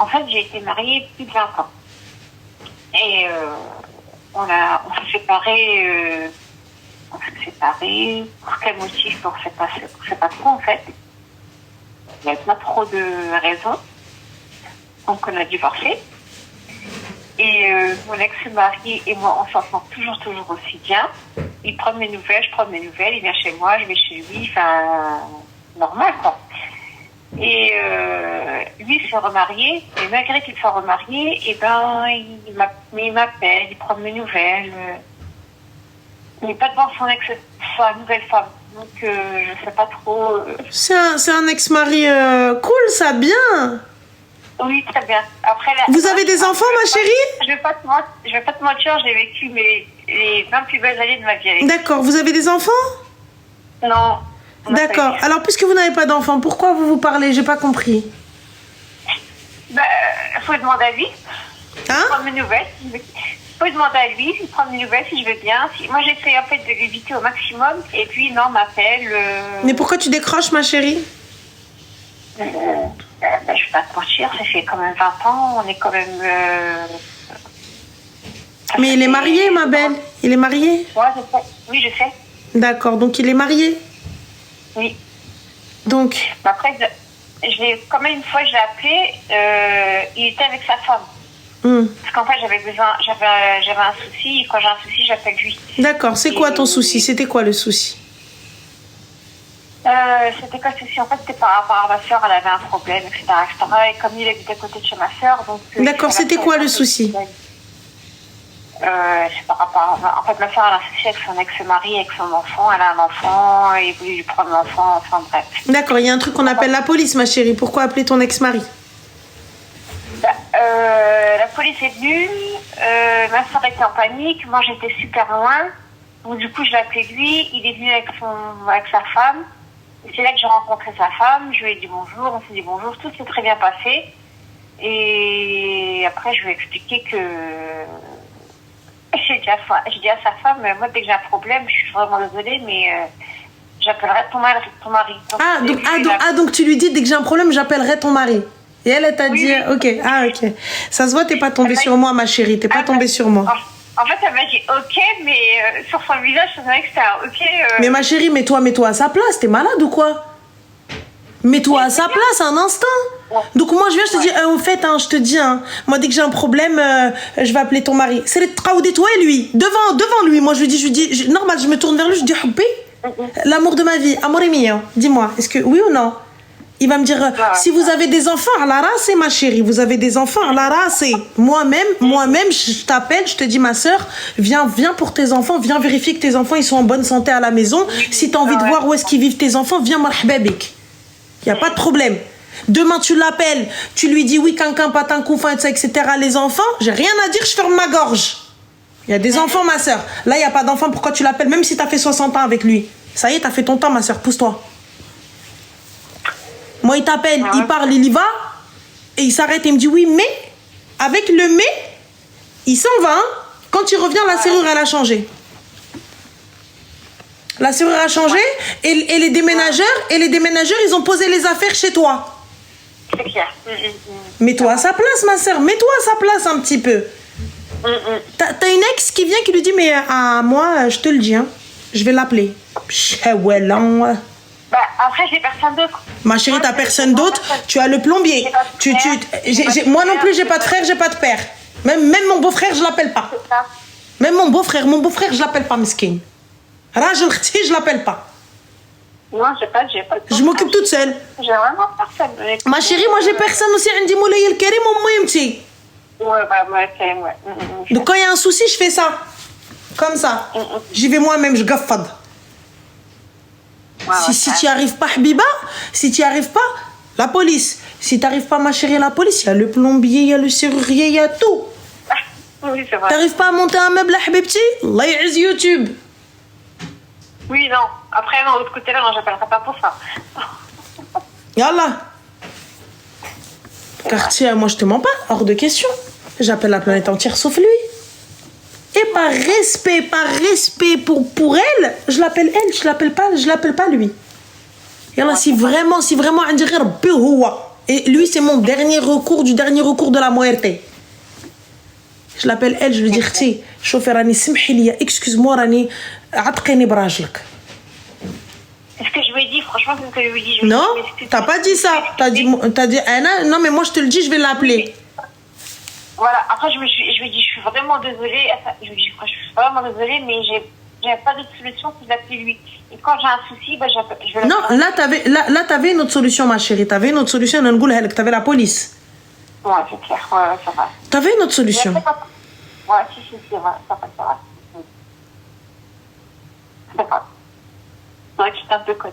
En fait, j'ai été mariée plus de 20 ans. Et on s'est séparés. Pour quel motif? On ne sait pas trop, en fait. Il n'y a pas trop de raisons. Donc, on a divorcé. Et mon ex-mari et moi, on s'entend toujours aussi bien. Il prend mes nouvelles, je prends mes nouvelles. Il vient chez moi, je vais chez lui. Enfin, normal, quoi. Et lui s'est remarié. Et malgré qu'il soit remarié, eh ben, il m'appelle, il prend mes nouvelles. Il n'est pas devant sa nouvelle femme. Donc, je ne sais pas trop. C'est un ex-mari cool, ça, bien. Oui, très bien. Après, vous avez des enfants, ma chérie? Je vais pas te mentir, j'ai vécu les 20 plus belles années de ma vie. D'accord. Vous avez des enfants? Non. D'accord. Alors, puisque vous n'avez pas d'enfants, pourquoi vous parlez? J'ai pas compris. Faut demander à lui. Hein? Prendre mes nouvelles. Faut demander à lui, il prend mes nouvelles si je veux bien. Moi, j'essaie en fait de l'éviter au maximum. Et puis, non, m'appelle. Mais pourquoi tu décroches, ma chérie? Je vais pas te mentir, ça fait quand même 20 ans, on est quand même... Mais il est marié, ma belle. Il est marié? Ouais, je sais. Oui, je sais. D'accord, donc il est marié? Oui. Donc... Après, quand même une fois, je l'ai appelé, il était avec sa femme. Parce qu'en fait, j'avais un souci, et quand j'ai un souci, j'appelle lui. D'accord, c'est quoi ton souci? C'était quoi le souci? C'était quoi le souci? En fait, c'était par rapport à ma soeur, elle avait un problème, etc. Et comme il habitait à côté de chez ma soeur, donc... D'accord, c'était quoi le souci? C'est par rapport... En fait, ma soeur, elle a un souci avec son ex-mari, avec son enfant. Elle a un enfant, il voulait lui prendre l'enfant, enfin bref. D'accord, il y a un truc qu'on appelle la police, ma chérie. Pourquoi appeler ton ex-mari? La police est venue, ma soeur était en panique, moi j'étais super loin. Donc du coup, je l'ai appelé lui, il est venu avec sa femme. C'est là que j'ai rencontré sa femme, je lui ai dit bonjour, on s'est dit bonjour, tout s'est très bien passé. Et après, je lui ai expliqué que... J'ai dit à sa femme, moi dès que j'ai un problème, je suis vraiment désolée, mais j'appellerai ton mari. Donc tu lui dis, dès que j'ai un problème, j'appellerai ton mari. Et elle t'a dit, ok, ok. Ça se voit, t'es pas tombée sur moi, ma chérie, t'es pas tombée sur moi. En fait, elle m'a dit ok, mais sur son visage, je savais que c'était un ok. Mais ma chérie, mets-toi à sa place, t'es malade ou quoi? Mets-toi à sa place un instant. Donc moi je viens, je te dis, au fait, je te dis, moi dès que j'ai un problème, je vais appeler ton mari. C'est le traoudé, toi et lui, devant lui. Moi je lui dis, normal, je me tourne vers lui, je dis, l'amour de ma vie, amour mio, dis-moi, est-ce que oui ou non? Il va me dire, si vous avez des enfants, à la race, ma chérie, vous avez des enfants, à la race. Moi-même, je t'appelle, je te dis, ma soeur, viens pour tes enfants, viens vérifier que tes enfants, ils sont en bonne santé à la maison. Si tu as envie de voir où est-ce qu'ils vivent tes enfants, viens, marhababik. Il n'y a pas de problème. Demain, tu l'appelles, tu lui dis, oui, cancan, patin, coufin, etc. Les enfants, j'ai rien à dire, je ferme ma gorge. Il y a des enfants, ma soeur. Là, il n'y a pas d'enfants, pourquoi tu l'appelles, même si tu as fait 60 ans avec lui? Ça y est, tu as fait ton temps, ma soeur, pousse-toi. Moi, il t'appelle, il parle, il y va, et il s'arrête et il me dit oui, mais, avec le mais, il s'en va. Quand il revient, la serrure, elle a changé. La serrure a changé, et les déménageurs, ils ont posé les affaires chez toi. C'est clair. Mets-toi à sa place, ma soeur, mets-toi à sa place un petit peu. T'as une ex qui vient, qui lui dit, mais moi, je te le dis, je vais l'appeler. Après, j'ai personne d'autre. Ma chérie, t'as personne d'autre. Tu as le plombier. Moi non plus, j'ai pas de frère, j'ai pas de père. Même mon beau-frère, je l'appelle pas. Même mon beau-frère, je l'appelle pas, meskin. Rajel Khti, je l'appelle pas. Non, j'ai pas de Je m'occupe toute seule. J'ai vraiment personne. Ma chérie, moi j'ai personne aussi. Indi Moulay El Karim ou Mouyemti. Ouais. Donc quand il y a un souci, je fais ça. Comme ça. J'y vais moi-même, je gaffade. Si tu n'y arrives pas, Habiba, si tu n'y arrives pas, la police. Si tu n'arrives pas, ma chérie, la police, il y a le plombier, il y a le serrurier, il y a tout. Oui, c'est vrai. Tu n'arrives pas à monter un meuble, Habibti? Allah ya'z YouTube. Oui, non. Après, non, de l'autre côté, là, non, j'appellerai pas pour ça. Yallah. Quartier, moi, je te mens pas, hors de question. J'appelle la planète entière sauf lui. Et par respect pour elle, je l'appelle elle, je l'appelle pas lui. Yallah, si vraiment, on dirait Rabbi huwa. Et lui, c'est mon dernier recours du dernier recours de la muerte. Je l'appelle elle, je lui dis, Khti, chauffeur, Rani, simhilia, excuse-moi, Rani, atqini brajlak. C'est ce que je lui ai dit, franchement, c'est ce que je lui ai dit. Non, t'as pas dit ça. T'as dit, Anna, non, mais moi, je te le dis, je vais l'appeler. Voilà, après, je lui ai dit, je suis vraiment désolée. Je lui ai dit, je suis vraiment désolée, mais j'ai pas d'autre solution que d'appeler lui. Et quand j'ai un souci, bah, je vais Non, là, t'avais une autre solution, ma chérie. T'avais une autre solution, t'avais la police. Ouais, c'est clair, ouais, ça va. T'avais une autre solution. Ouais, si, c'est vrai, ça va. C'est vrai. C'est vrai que j'étais un peu conne.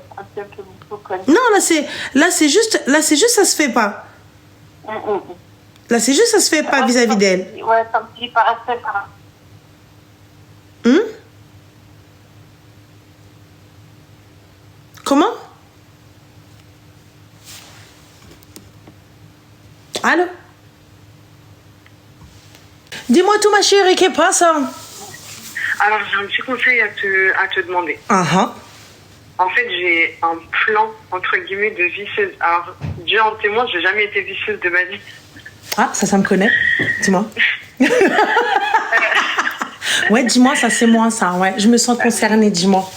Non, là, c'est juste, ça se fait pas. Là, c'est juste, ça se fait pas vis-à-vis d'elle. Ouais, ça me dit par respect, par... Comment? Allô? Dis-moi tout, ma chérie, qu'est-ce qui passe? Alors, j'ai un petit conseil à te demander. En fait, j'ai un plan, entre guillemets, de visseuse. Alors, Dieu en témoin, j'ai jamais été visseuse de ma vie. Ah, ça me connaît. Dis-moi. Ouais, dis-moi, ça c'est moi, ça. Ouais, je me sens concernée, dis-moi.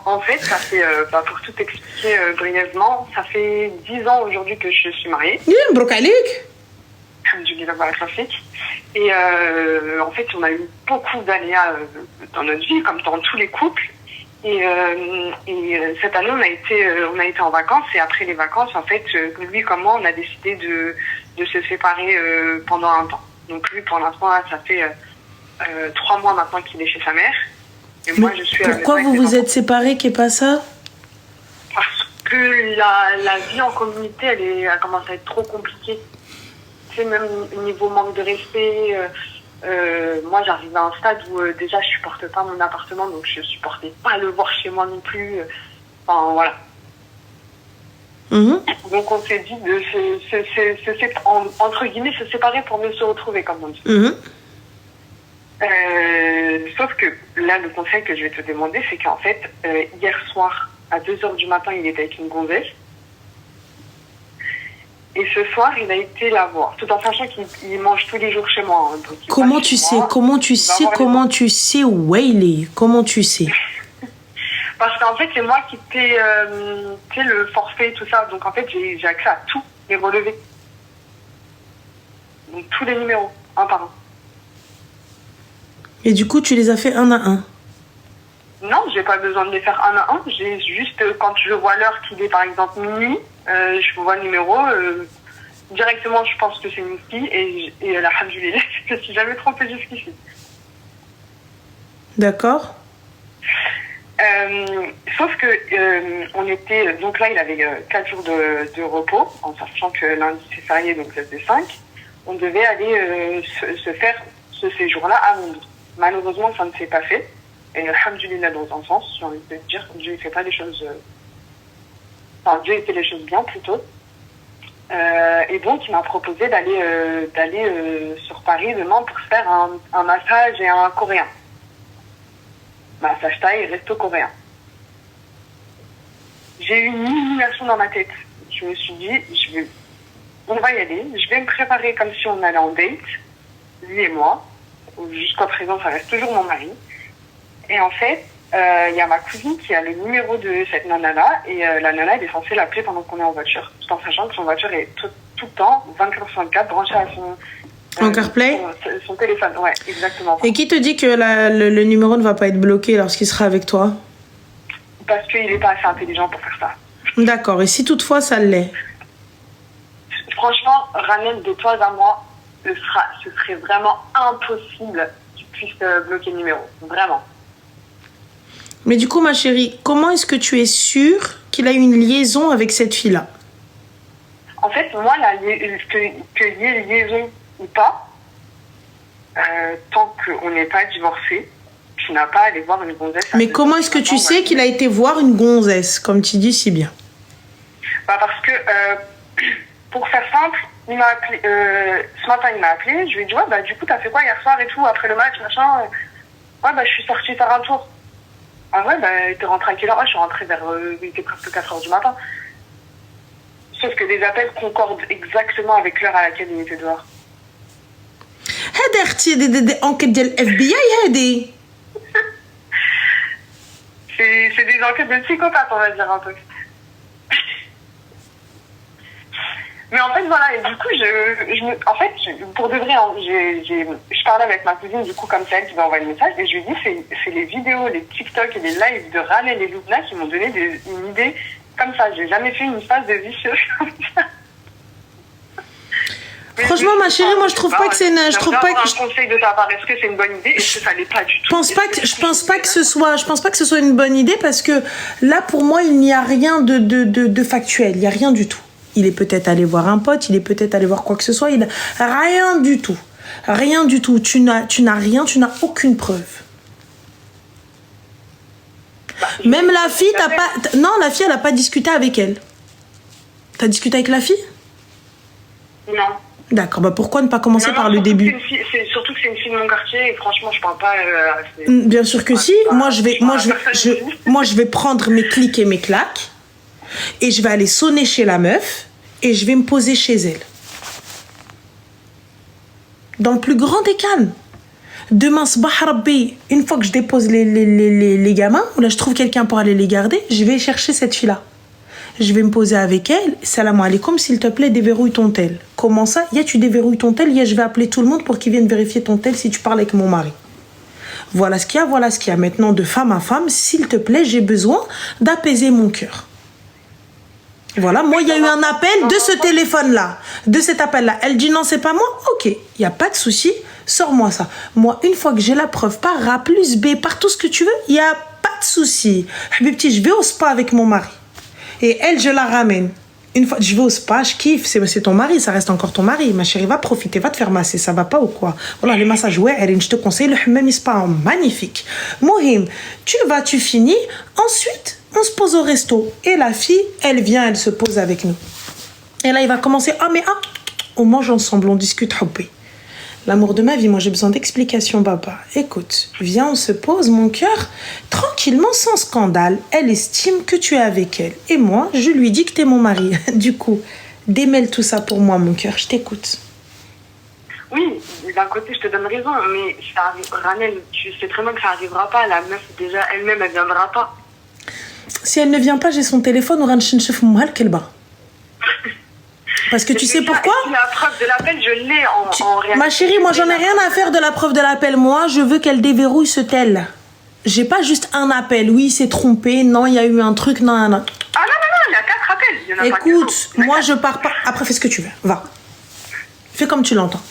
En fait, ça fait, pour tout expliquer brièvement, ça fait 10 ans aujourd'hui que je suis mariée. Brokalik. Et en fait, on a eu beaucoup d'aléas dans notre vie, comme dans tous les couples. Et cette année, on a été en vacances. Et après les vacances, en fait, lui comme moi, on a décidé de se séparer pendant un temps. Donc lui, pour l'instant, là, ça fait 3 mois maintenant qu'il est chez sa mère. Et moi, je suis pourquoi vous vous êtes séparés, qu'est pas ça? Parce que la vie en communauté, elle commence à être trop compliquée. Tu sais, même au niveau manque de respect, moi j'arrive à un stade où déjà je supporte pas mon appartement, donc je supportais pas le voir chez moi non plus. Enfin voilà. Donc on s'est dit de entre guillemets se séparer pour mieux se retrouver, comme on dit. Sauf que là, le conseil que je vais te demander, c'est qu'en fait, hier soir, à 2h du matin, il était avec une gonzesse. Et ce soir, il a été la voir, tout en sachant qu'il mange tous les jours chez moi. Hein, donc comment tu sais où il est? Comment tu sais? Parce qu'en fait, c'est moi qui paie le forfait, tout ça. Donc en fait, j'ai accès à tous les relevés. Donc tous les numéros, un par un. Et du coup, tu les as fait un à un? Non, j'ai pas besoin de les faire un à un. J'ai juste, quand je vois l'heure qu'il est par exemple minuit, je vois le numéro, directement je pense que c'est une fille et alhamdoulilah, je me suis jamais trompée jusqu'ici. D'accord. Sauf que on était, donc là il avait 4 jours de repos, en sachant que lundi c'est férié, donc ça faisait 5. On devait aller se faire ce séjour-là à Londres. Malheureusement, ça ne s'est pas fait. Et alhamdoulilah dans un sens, j'ai envie de te dire, Dieu ne fait pas les choses... Enfin, Dieu fait les choses bien, plutôt. Et donc, il m'a proposé d'aller sur Paris demain pour se faire un massage et un coréen. Massage thaï et resto coréen. J'ai eu une illumination dans ma tête. Je me suis dit, on va y aller. Je vais me préparer comme si on allait en date, lui et moi. Jusqu'à présent, ça reste toujours mon mari. Et en fait, il y a ma cousine qui a le numéro de cette nana-là. Et la nana, elle est censée l'appeler pendant qu'on est en voiture. Tout en sachant que son voiture est tout le temps, 24/24, branchée à en CarPlay, son téléphone. Ouais, exactement. Et qui te dit que le numéro ne va pas être bloqué lorsqu'il sera avec toi? Parce qu'il n'est pas assez intelligent pour faire ça. D'accord. Et si toutefois ça l'est? Franchement, Ranel, de toi à moi, ce serait vraiment impossible que tu puisses bloquer le numéro. Vraiment. Mais du coup, ma chérie, comment est-ce que tu es sûre qu'il a eu une liaison avec cette fille-là? En fait, moi, qu'il y ait liaison ou pas, tant qu'on n'est pas divorcé, tu n'as pas à aller voir une gonzesse. Mais comment est-ce que tu sais qu'il a été voir une gonzesse, comme tu dis si bien? Parce que, pour faire simple, il m'a appelé, ce matin il m'a appelé, je lui ai dit ouais du coup t'as fait quoi hier soir et tout après le match machin. Ouais je suis sortie faire un tour. Ah ouais t'es rentrée à quelle heure? Ouais, je suis rentrée vers il était presque 4h du matin. Sauf que les appels concordent exactement avec l'heure à laquelle il était dehors. هذا اختي دي enquête ديال FBI هذه. C'est des enquêtes de psychopathes, on va dire un peu. Mais en fait, voilà, et du coup, pour de vrai, hein, je parlais avec ma cousine, du coup, comme c'est elle qui m'a envoyé le message, et je lui ai dit, c'est les vidéos, les TikTok et les lives de Ranel et Loubna qui m'ont donné une idée comme ça. J'ai jamais fait une phase de vicieuse comme ça. Franchement, ma chérie, moi je trouve pas que c'est une. Je trouve pas que. Un conseil de ta part, est-ce que c'est une bonne idée? Est-ce que ça l'est pas du tout? Je pense pas que ce soit une bonne idée parce que là, pour moi, il n'y a rien de factuel. Il n'y a rien du tout. Il est peut-être allé voir un pote, il est peut-être allé voir quoi que ce soit. Il a rien du tout. Rien du tout. Tu n'as rien, tu n'as aucune preuve. Même la fille, t'as pas. Non, la fille, elle n'a pas discuté avec elle. T'as discuté avec la fille? Non. D'accord, bah pourquoi ne pas commencer par le début? Surtout que c'est une fille de mon quartier et franchement, je parle pas. Bien sûr que si. Moi, je vais prendre mes clics et mes claques et je vais aller sonner chez la meuf et je vais me poser chez elle. Dans le plus grand des calmes. Demain, une fois que je dépose les gamins, ou là je trouve quelqu'un pour aller les garder, je vais chercher cette fille-là. Je vais me poser avec elle. Salam alaikum, s'il te plaît, déverrouille ton tel. Comment ça? Tu déverrouilles ton tel. Je vais appeler tout le monde pour qu'ils viennent vérifier ton tel si tu parles avec mon mari. Voilà ce qu'il y a, voilà ce qu'il y a. Maintenant, de femme à femme, s'il te plaît, j'ai besoin d'apaiser mon cœur. Voilà, moi, il y a eu un appel de ce téléphone-là, de cet appel-là. Elle dit non, c'est pas moi. Ok, il n'y a pas de souci. Sors-moi ça. Moi, une fois que j'ai la preuve, par A plus B, par tout ce que tu veux, il n'y a pas de souci. Habibti, je vais au spa avec mon mari. Et elle, je la ramène. Une fois, je vais au spa, je kiffe. C'est ton mari, ça reste encore ton mari. Ma chérie, va profiter, va te faire masser. Ça va pas ou quoi? Voilà, les massages, ouais, Erin, je te conseille le hammam spa, magnifique. Mohim, tu finis. Ensuite, on se pose au resto. Et la fille, elle vient, elle se pose avec nous. Et là, il va commencer. On mange ensemble, on discute. L'amour de ma vie, moi j'ai besoin d'explications, papa. Écoute, viens, on se pose, mon cœur, tranquillement, sans scandale. Elle estime que tu es avec elle. Et moi, je lui dis que t'es mon mari. Du coup, démêle tout ça pour moi, mon cœur, je t'écoute. Oui, d'un côté, je te donne raison, mais ça arrive, Ranel, tu sais très bien que ça n'arrivera pas. La meuf, déjà, elle-même, elle viendra pas. Si elle ne vient pas, j'ai son téléphone, on va chercher Kelba. Parce que tu sais pourquoi? La preuve de l'appel, je l'ai en réalité. Ma chérie, moi j'en ai rien à faire de la preuve de l'appel. Moi, je veux qu'elle déverrouille ce tel. J'ai pas juste un appel. Oui, c'est trompé. Non, il y a eu un truc. Non. Ah non, il y a 4 appels. Il y en a écoute, moi je pars pas. Après, fais ce que tu veux. Va. Fais comme tu l'entends.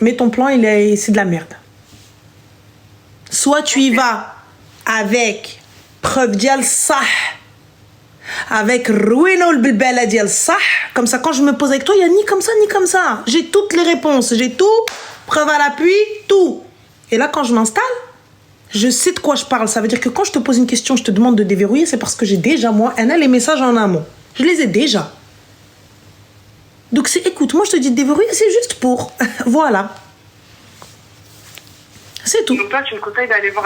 Mais ton plan, c'est de la merde. Soit tu y vas avec preuve dial sah. Avec Rouino le bilbala dial sah. Comme ça, quand je me pose avec toi, il n'y a ni comme ça, ni comme ça. J'ai toutes les réponses. J'ai tout. Preuve à l'appui, tout. Et là, quand je m'installe, je sais de quoi je parle. Ça veut dire que quand je te pose une question, je te demande de déverrouiller, c'est parce que j'ai déjà, moi, les messages en amont. Je les ai déjà. Donc, écoute, moi, je te dis de déverrouiller, c'est juste pour. Voilà. C'est tout. Donc toi, tu me conseilles d'aller voir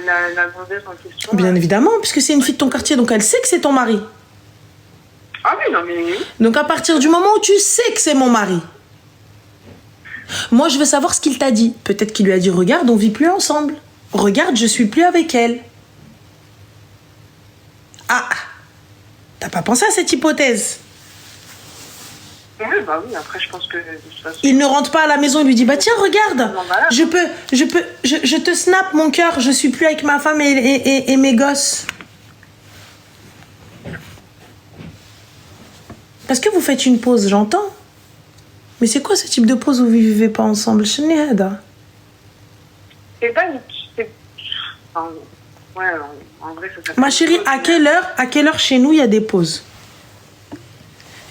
la gonzesse en question? Bien évidemment, puisque c'est une fille de ton quartier, donc elle sait que c'est ton mari. Ah oui, non mais... Donc à partir du moment où tu sais que c'est mon mari, moi je veux savoir ce qu'il t'a dit. Peut-être qu'il lui a dit, regarde, on vit plus ensemble. Regarde, je suis plus avec elle. Ah, t'as pas pensé à cette hypothèse? Oui, bah oui, après je pense que... Il ne rentre pas à la maison, il lui dit, bah tiens, regarde, je te snap mon cœur, je suis plus avec ma femme et mes gosses. Parce que vous faites une pause, j'entends. Mais c'est quoi ce type de pause où vous ne vivez pas ensemble? C'est pas une... Enfin, ouais, en vrai, ça... Ma chérie, à quelle heure chez nous il y a des pauses?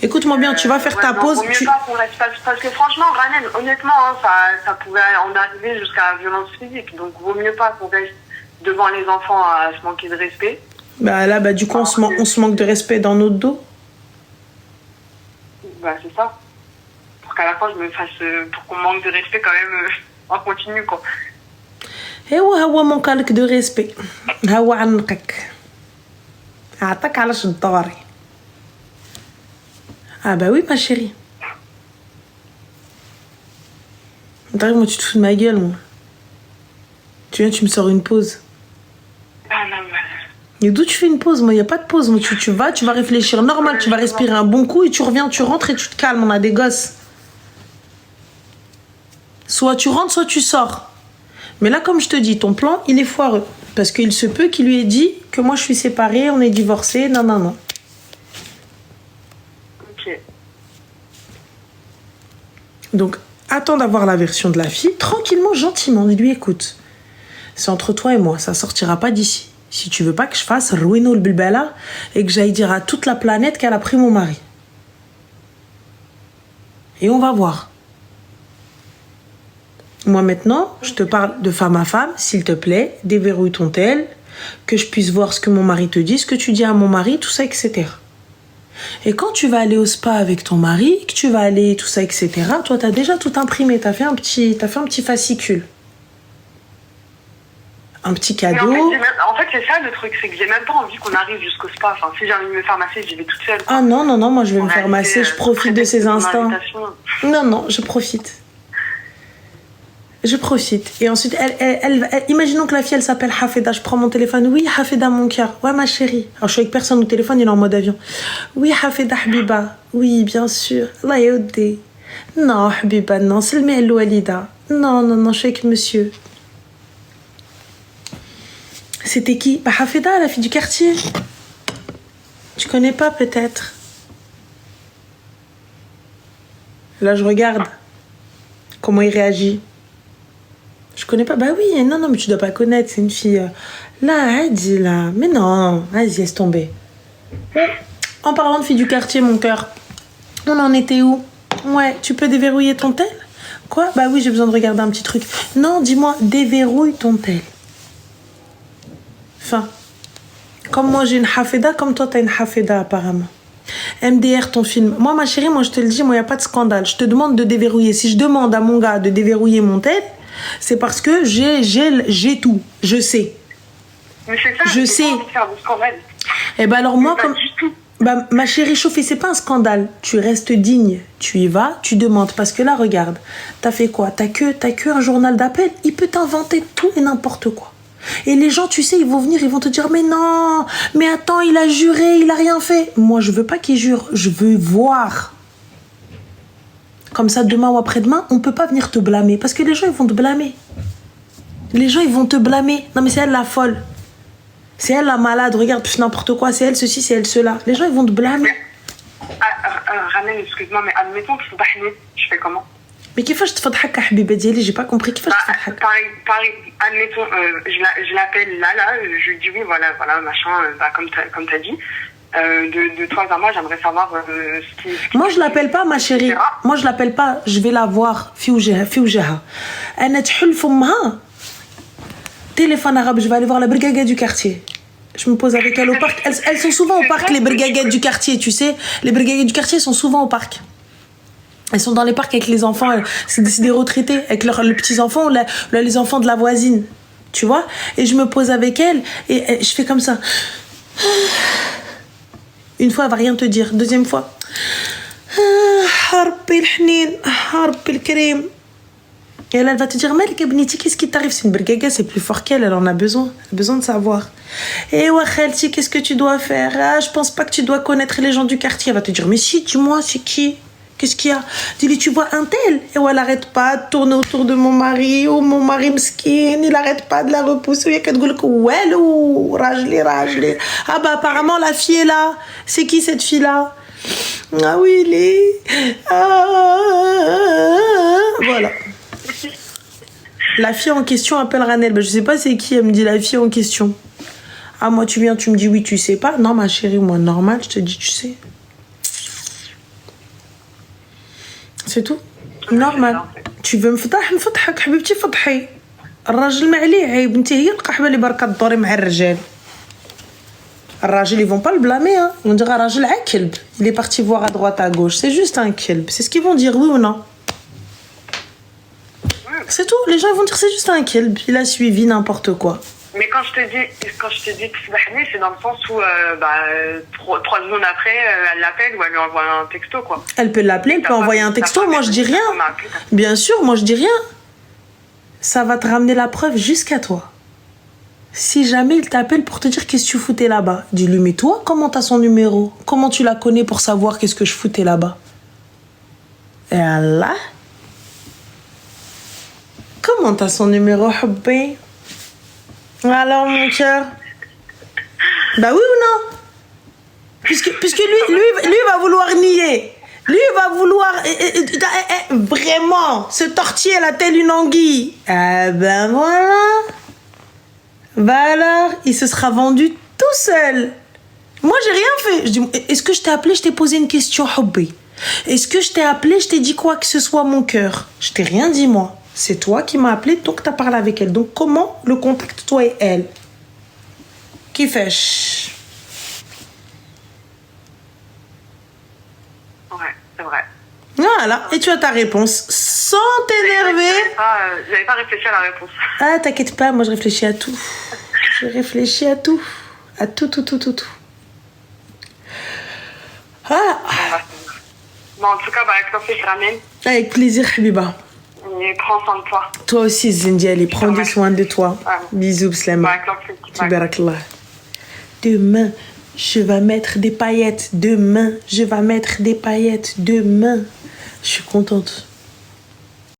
Écoute-moi bien, tu vas faire ta pause. Vaut mieux pas qu'on reste parce que franchement, Ranel, honnêtement, hein, ça pouvait en arriver jusqu'à la violence physique. Donc, vaut mieux pas qu'on reste devant les enfants à se manquer de respect. Bah là, du coup, on se manque de respect dans notre dos. Bah, c'est ça. Pour qu'à la fin, je me fasse... pour qu'on manque de respect quand même en continu, quoi. Et ouais, mon calque de respect. هو عنقك. أعطاك على الداري. Ah bah oui, ma chérie. T'arrives, moi, tu te fous de ma gueule, moi. Tu viens, tu me sors une pause. Ah non, Et d'où tu fais une pause? Moi, il n'y a pas de pause. Moi, tu vas réfléchir normal, tu vas respirer un bon coup et tu reviens, tu rentres et tu te calmes. On a des gosses. Soit tu rentres, soit tu sors. Mais là, comme je te dis, ton plan, il est foireux. Parce qu'il se peut qu'il lui ait dit que moi, je suis séparée, on est divorcés. Non, non, non. ok. Donc, attends d'avoir la version de la fille. Tranquillement, gentiment, dis-lui, écoute. C'est entre toi et moi, ça sortira pas d'ici. Si tu veux pas que je fasse ruino le bilbala et que j'aille dire à toute la planète qu'elle a pris mon mari. Et on va voir. Moi maintenant, je te parle de femme à femme, s'il te plaît, déverrouille ton tel, que je puisse voir ce que mon mari te dit, ce que tu dis à mon mari, tout ça, etc. Et quand tu vas aller au spa avec ton mari, que tu vas aller, tout ça, etc., toi, t'as déjà tout imprimé, t'as fait un petit fascicule. Un petit cadeau. En fait, c'est ça le truc, c'est que j'ai même pas envie qu'on arrive jusqu'au spa. Enfin, si j'ai envie de me faire masser, j'y vais toute seule. Ah non, non, non, moi je vais me faire masser, je profite de ces instants. Non, non, je profite. Je profite. Et ensuite, imaginons que la fille, elle s'appelle Hafeda. Je prends mon téléphone. Oui, Hafeda, mon cœur. Ouais, ma chérie. Alors, je suis avec personne au téléphone, il est en mode avion. Oui, Hafeda, Habiba. Oui, bien sûr. Allah yaoudi. Non, Habiba, non. C'est le mail Walida. Non, non, non, je suis avec monsieur. C'était qui? Bah, Hafeda, la fille du quartier. Tu connais pas, peut-être? Là, je regarde. Comment il réagit. Je connais pas. Bah oui, non, non, mais tu dois pas connaître. C'est une fille. Là, elle dit là. Mais non, vas-y, laisse tomber. En parlant de fille du quartier, mon cœur, on en était où? Ouais, tu peux déverrouiller ton tel? Quoi? Bah oui, j'ai besoin de regarder un petit truc. Non, dis-moi, déverrouille ton tel. Enfin, comme moi j'ai une Hafeda, comme toi t'as une Hafeda apparemment. MDR ton film. Moi ma chérie, moi je te le dis, moi y a pas de scandale. Je te demande de déverrouiller. Si je demande à mon gars de déverrouiller mon tel, c'est parce que j'ai tout. Je sais. Mais c'est ça, je sais. Pas envie de faire du scandale. Et ben alors moi comme... Du tout. Bah, ma chérie chauffée, c'est pas un scandale. Tu restes digne. Tu y vas, tu demandes. Parce que là, regarde, t'as fait quoi? T'as que un journal d'appel. Il peut t'inventer tout et n'importe quoi. Et les gens, tu sais, ils vont venir, ils vont te dire mais non, mais attends, il a juré, il a rien fait. Moi, je veux pas qu'il jure, je veux voir. Comme ça, demain ou après-demain, on peut pas venir te blâmer. Parce que les gens, ils vont te blâmer. Les gens, ils vont te blâmer. Non, mais c'est elle la folle. C'est elle la malade, regarde, plus n'importe quoi. C'est elle ceci, c'est elle cela. Les gens, ils vont te blâmer. Ramen, excuse-moi, mais admettons que je fais comment? Mais كيفاش تفضحك حبيبه ديالي j'ai pas compris كيفاش تفضحك pareil admettons je l'appelle là je lui dis oui voilà machin comme t'as dit de toi à moi j'aimerais savoir ce qui moi je l'appelle pas ma chérie moi je l'appelle pas je vais la voir في وجهها انا تحل فمها téléphone arabe je vais aller voir la brigade du quartier. Je me pose avec elle au parc. Elles sont souvent au parc, les brigades du quartier, tu sais. Les brigades du quartier sont souvent au parc. Elles sont dans les parcs avec les enfants. C'est des retraités, avec les petits-enfants ou les enfants de la voisine. Tu vois? Et je me pose avec elle et je fais comme ça. Une fois, elle va rien te dire. Deuxième fois. Et elle va te dire, Malik Abniti, qu'est-ce qui t'arrive? C'est une brigade, c'est plus fort qu'elle, elle en a besoin. Elle a besoin de savoir. Et ouais, Khalti, qu'est-ce que tu dois faire? Ah, je pense pas que tu dois connaître les gens du quartier. Elle va te dire, mais si, dis-moi, c'est qui? Qu'est-ce qu'il y a? Dis-lui, tu vois un tel? Et ouais, elle arrête pas de tourner autour de mon mari. Oh, mon mari mskin, il arrête pas de la repousser. Il y a qu'à te dire, ouais, ou, rajli. Ah bah, apparemment, la fille est là. C'est qui cette fille-là? Ah oui, il est... Voilà. La fille en question appelle Ranel. Ben, je sais pas c'est qui, elle me dit la fille en question. Ah, moi, tu viens, tu me dis oui, tu sais pas. Non, ma chérie, moi, normal, je te dis, tu sais. C'est tout. Normal. Tu veux مفتاح نفتحك حبيبتي فتحي. الراجل ما عليه عيب انت هي القحبه اللي بركه تدوري مع الرجال. الراجل ils vont pas le blâmer hein. On dira راجل عكلب. Il est parti voir à droite à gauche. C'est juste un kelb. C'est ce qu'ils vont dire oui ou non. C'est tout. Les gens ils vont dire c'est juste un kelb. Il a suivi n'importe quoi. Mais quand je te dis Tsbahni, c'est dans le sens où 3 secondes après, elle l'appelle ou elle lui envoie un texto, quoi. Elle peut l'appeler, elle peut envoyer un texto, moi je dis rien. Bien sûr, moi je dis rien. Ça va te ramener la preuve jusqu'à toi. Si jamais il t'appelle pour te dire qu'est-ce que tu foutais là-bas, dis-lui, mais toi, comment t'as son numéro? Comment tu la connais pour savoir qu'est-ce que je foutais là-bas? Et Allah? Comment t'as son numéro, Hubbi? Alors, mon cœur? Bah oui ou non? Puisque lui va vouloir nier. Lui va vouloir vraiment se tortiller la telle une anguille. Ah ben voilà. Bah alors, il se sera vendu tout seul. Moi, j'ai rien fait. Je dis, est-ce que je t'ai appelé, je t'ai posé une question, Hubbi? Est-ce que je t'ai appelé, je t'ai dit quoi que ce soit, mon cœur? Je t'ai rien dit, moi. C'est toi qui m'as appelé, donc t'as parlé avec elle. Donc comment le contact, toi et elle? Qui fait? Ouais, c'est vrai. Voilà, et tu as ta réponse. Sans t'énerver. J'avais pas réfléchi à la réponse. Ah, t'inquiète pas, moi je réfléchis à tout. Je réfléchis à tout. À tout. Ah. Bon, en tout cas, avec toi, je ramène. Avec plaisir, Habiba. Et prends soin de toi. Toi aussi, Zindi, allez, prends soin de toi. Ouais. Bisous, Slama. Tibarakallah. Demain, je vais mettre des paillettes. Demain, je suis contente.